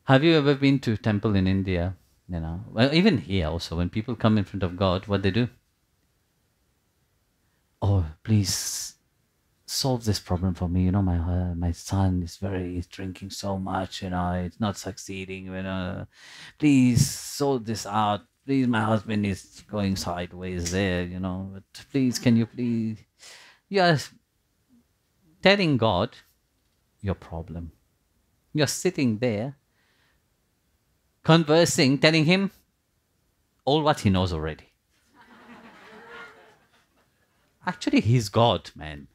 Have you ever been to temple in India? You know, well, even here also, when people come in front of God, what they do? Oh, please solve this problem for me. You know, my son is he's drinking so much. You know, it's not succeeding. You know, please sort this out. Please, my husband is going sideways there. You know, but please, can you please? You are telling God your problem. You're sitting there, conversing, telling him all what he knows already. Actually, he's God, man.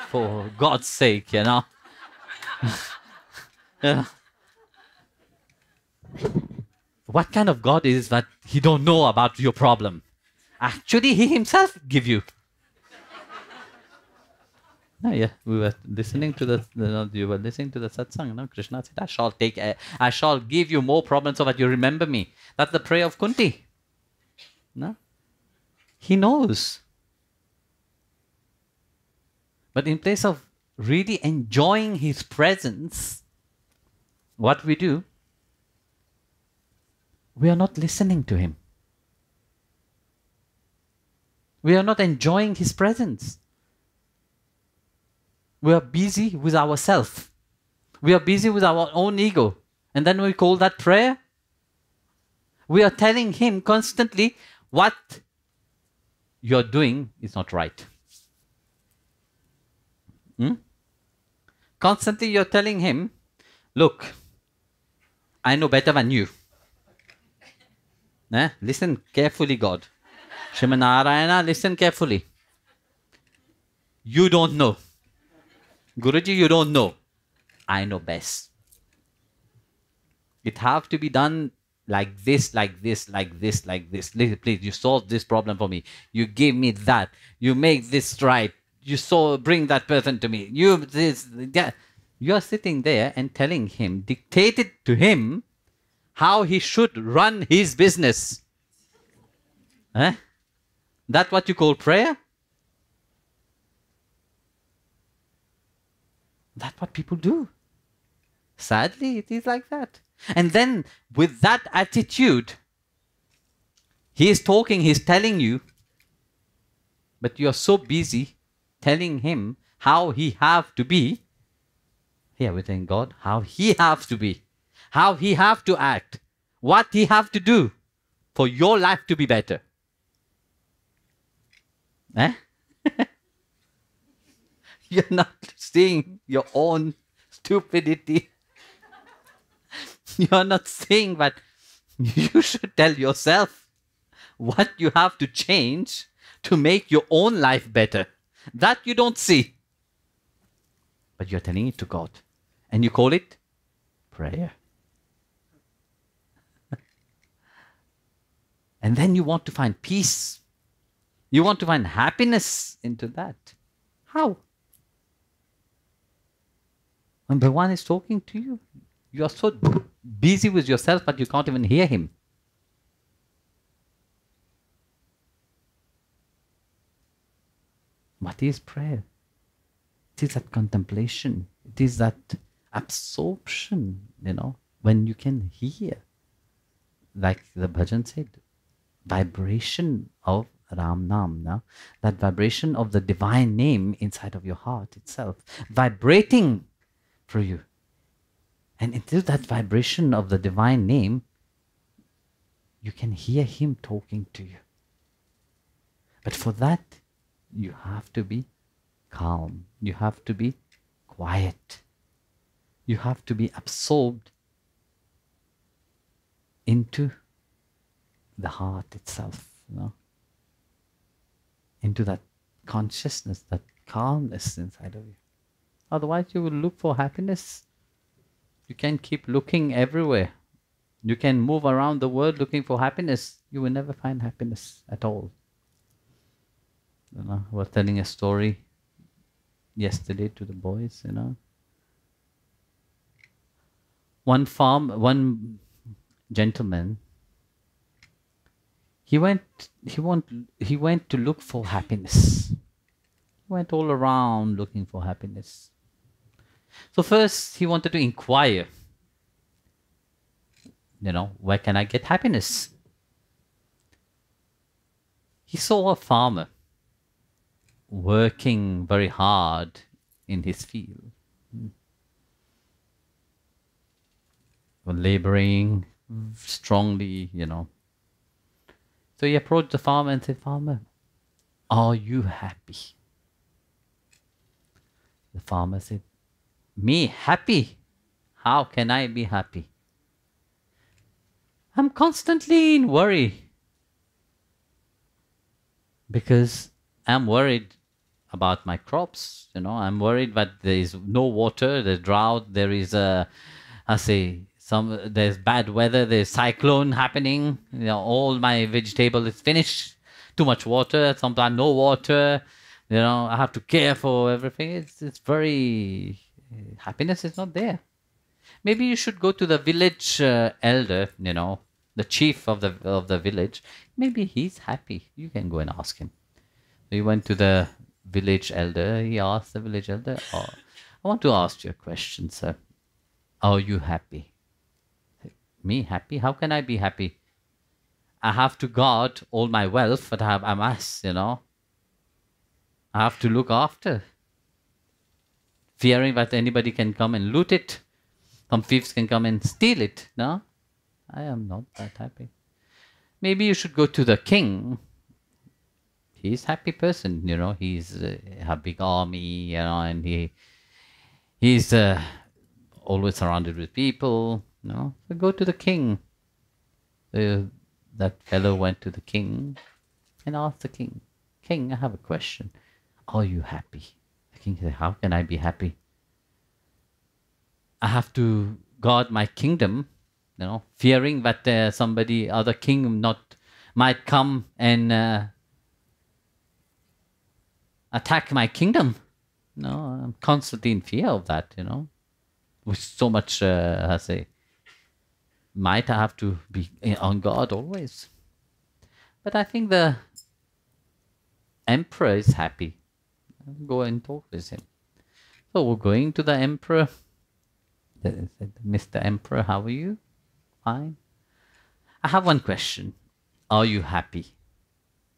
For God's sake, you know. What kind of God is that he don't know about your problem? Actually, he himself give you. No, yeah, we were listening to you were listening to the satsang, no? Krishna said, I shall give you more problems so that you remember me. That's the prayer of Kunti. No? He knows. But in place of really enjoying his presence, what we do, we are not listening to him. We are not enjoying his presence. We are busy with ourselves. We are busy with our own ego. And then we call that prayer. We are telling him constantly what you're doing is not right. Constantly you're telling him, look, I know better than you. Listen carefully, God. Shrimanarayana, listen carefully. You don't know. Guruji, you don't know. I know best. It have to be done like this, like this, like this, like this. Please, you solve this problem for me. You give me that. You make this right. You bring that person to me. You are sitting there and telling him, dictated to him, how he should run his business. That what you call prayer? That's what people do. Sadly, it is like that. And then with that attitude, he is talking, he's telling you, but you are so busy telling him how he have to be. Here we're telling God how he have to be, how he have to act, what he have to do for your life to be better. You're not seeing your own stupidity. You're not seeing that you should tell yourself what you have to change to make your own life better. That you don't see. But you're telling it to God. And you call it prayer. And then you want to find peace. You want to find happiness into that. How? When Bhagavan is talking to you, you are so busy with yourself that you can't even hear him. What is prayer? It is that contemplation. It is that absorption, when you can hear. Like the bhajan said, vibration of Ram Nam, that vibration of the divine name inside of your heart itself, vibrating for you. And into that vibration of the divine name, you can hear him talking to you. But for that, you have to be calm. You have to be quiet. You have to be absorbed into the heart itself, into that consciousness, that calmness inside of you. Otherwise, you will look for happiness. You can keep looking everywhere. You can move around the world looking for happiness. You will never find happiness at all. I was telling a story yesterday to the boys, One gentleman, he went to look for happiness. He went all around looking for happiness. So first he wanted to inquire, Where can I get happiness? He saw a farmer working very hard in his field, laboring strongly. So he approached the farmer and said, "Farmer, are you happy?" The farmer said, "Me happy? How can I be happy? I'm constantly in worry because I'm worried about my crops. I'm worried that there is no water, there's drought, there is there's bad weather, there's cyclone happening. All my vegetable is finished. Too much water, sometimes no water. I have to care for everything. It's very happiness is not there. Maybe you should go to the village elder. The chief of the village. Maybe he's happy. You can go and ask him." So he went to the village elder. He asked the village elder, "Oh, I want to ask you a question, sir. Are you happy?" "Me happy? How can I be happy? I have to guard all my wealth that I have amassed, I have to look after, fearing that anybody can come and loot it. Some thieves can come and steal it. No, I am not that happy." "Maybe you should go to the king. He's a happy person, he's a big army, and he's always surrounded with people, So go to the king." That fellow went to the king and asked the king, "King, I have a question. Are you happy?" The king said, "How can I be happy? I have to guard my kingdom, fearing that other king might come and attack my kingdom. I'm constantly in fear of that, with so much, might have to be on guard always." But I think the emperor is happy. Go and talk with him. So we're going to the emperor. They said, "Mr. Emperor, how are you?" "Fine. I have one question. Are you happy?"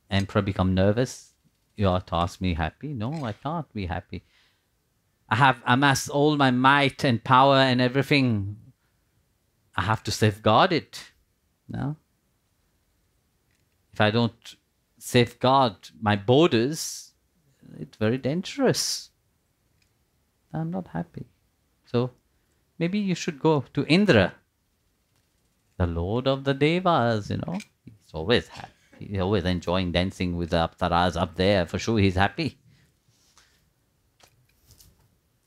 Emperor become nervous. "You ought to ask me happy." "No, I can't be happy. I have amassed all my might and power and everything. I have to safeguard it. No? If I don't safeguard my borders, it's very dangerous. I'm not happy. So maybe you should go to Indra, the Lord of the Devas, He's always happy. He's always enjoying dancing with the Apsaras up there. For sure he's happy."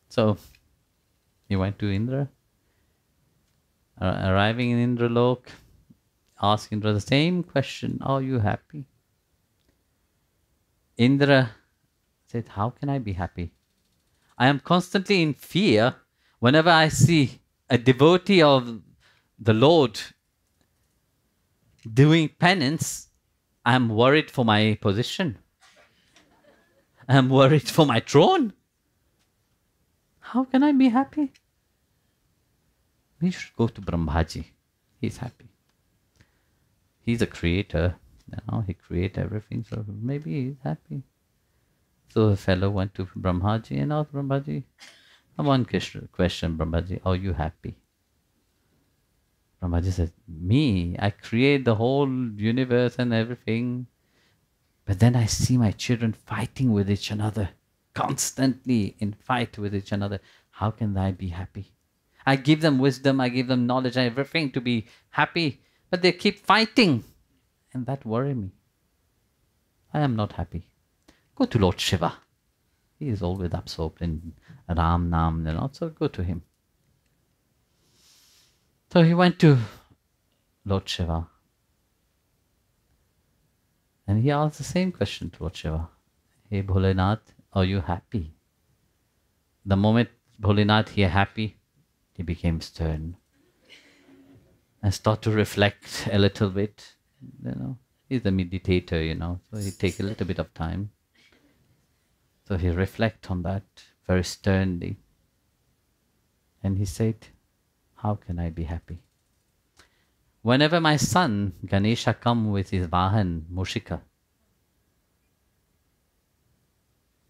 So he went to Indra. Arriving in Indralok, asked Indra the same question, "Are you happy?" Indra said, "How can I be happy? I am constantly in fear whenever I see a devotee of the Lord doing penance. I am worried for my position. I am worried for my throne. How can I be happy?" We should go to Brahmaji. He's happy. He's a creator. He creates everything, so maybe he's happy. So the fellow went to Brahmaji and asked Brahmaji, one question, Brahmaji, "Are you happy?" Brahmaji said, "Me, I create the whole universe and everything, but then I see my children fighting with each another, constantly in fight with each another. How can I be happy? I give them wisdom, I give them knowledge and everything to be happy, but they keep fighting, and that worries me. I am not happy." Go to Lord Shiva. He is always absorbed in Ram Nam, so go to him. So he went to Lord Shiva. And he asked the same question to Lord Shiva. "Hey Bholenath, are you happy?" The moment Bholenath hear happy, he became stern and start to reflect a little bit. He's a meditator, so he take a little bit of time. So he reflect on that very sternly. And he said, "How can I be happy? Whenever my son Ganesha come with his Vahan, Mushika,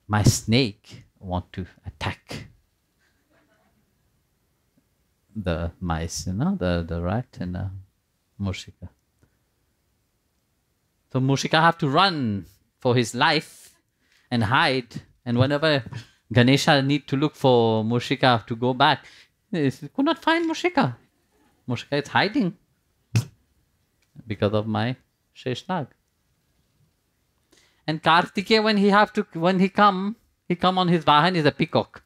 my snake want to attack the mice, the rat and the Mushika. So Mushika have to run for his life and hide. And whenever Ganesha need to look for Mushika to go back, he could not find Mushika. Mushika is hiding because of my Sheshnag. And Kartikeya, when he come on his Vahan is a peacock.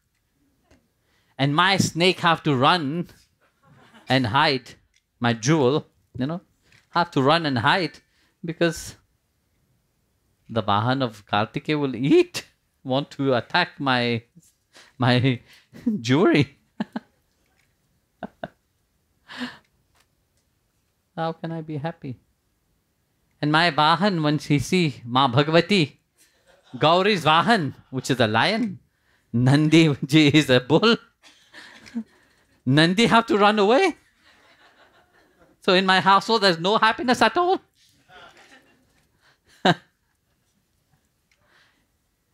And my snake have to run and hide. My jewel, have to run and hide because the Vahan of Kartikeya will want to attack my jewelry. How can I be happy? And my Vahan, when she see Ma Bhagavati, Gauri's Vahan, which is a lion, Nandi ji is a bull, Nandi have to run away. So in my household, there's no happiness at all.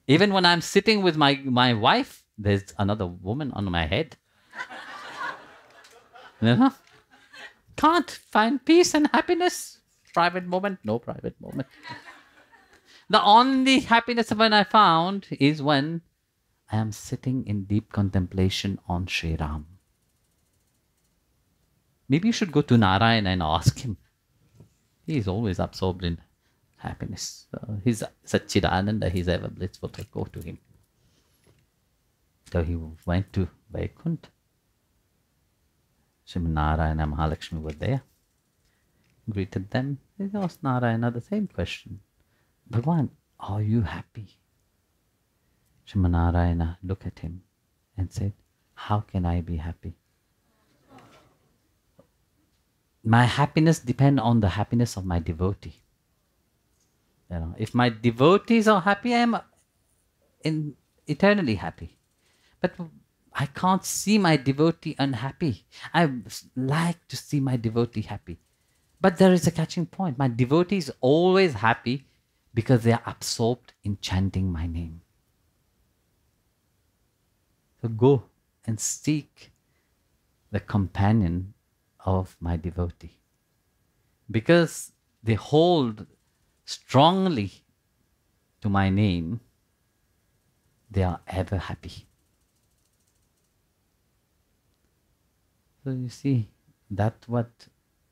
Even when I'm sitting with my wife, there's another woman on my head. Can't find peace and happiness. Private moment, no private moment. The only happiness when I found is when I am sitting in deep contemplation on Sri Ram. Maybe you should go to Narayana and ask him. He is always absorbed in happiness. He's Satchidananda, he's ever blissful. Go to him. So he went to Vaikuntha. Srimad Narayana and Mahalakshmi were there. Greeted them. They asked Narayana the same question. Bhagwan, are you happy? Srimad Narayana looked at him and said, how can I be happy? My happiness depends on the happiness of my devotee. If my devotees are happy, I am eternally happy. But I can't see my devotee unhappy. I like to see my devotee happy. But there is a catching point. My devotee is always happy because they are absorbed in chanting my name. So go and seek the companion of my devotee. Because they hold strongly to my name, they are ever happy. So you see, that's what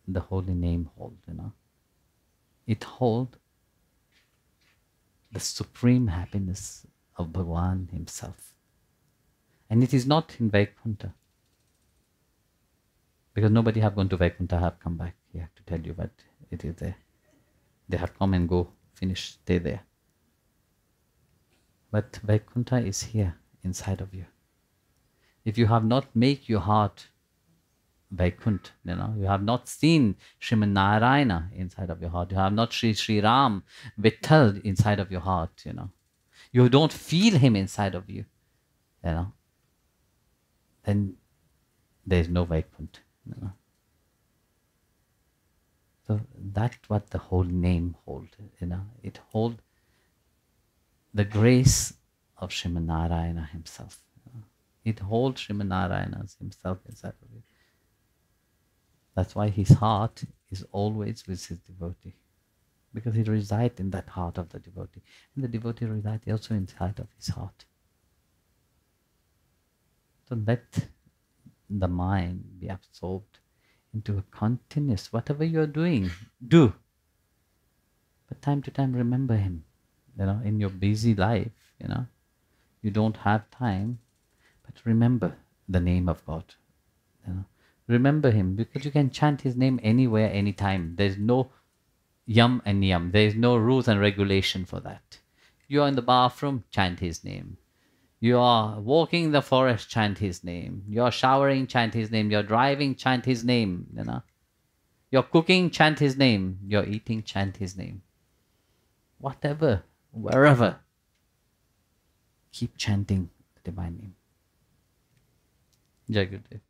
the holy name holds, It holds the supreme happiness of Bhagwan himself. And it is not in Vaikuntha. Because nobody have gone to Vaikuntha have come back here to tell you, but it is there. They have come and go, finish, stay there. But Vaikuntha is here, inside of you. If you have not made your heart Vaikuntha, you have not seen Srimad Narayana inside of your heart, you have not Sri Ram, Vitthal inside of your heart, you don't feel him inside of you, then there is no Vaikuntha. So that's what the whole name holds, It holds the grace of Srimad Narayana himself. It holds Srimad Narayana himself inside of it. That's why his heart is always with his devotee. Because he resides in that heart of the devotee. And the devotee resides also inside of his heart. So let the mind be absorbed into a continuous, whatever you are doing, do. But time to time remember him. In your busy life, you don't have time, but remember the name of God. Remember him, because you can chant his name anywhere, anytime. There's no yam and niyam. There's no rules and regulation for that. You are in the bathroom, chant his name. You are walking in the forest, chant his name. You are showering, chant his name. You're driving, chant his name. You're cooking, chant his name. You're eating, chant his name. Whatever, wherever, keep chanting the divine name. Jai Gurudev.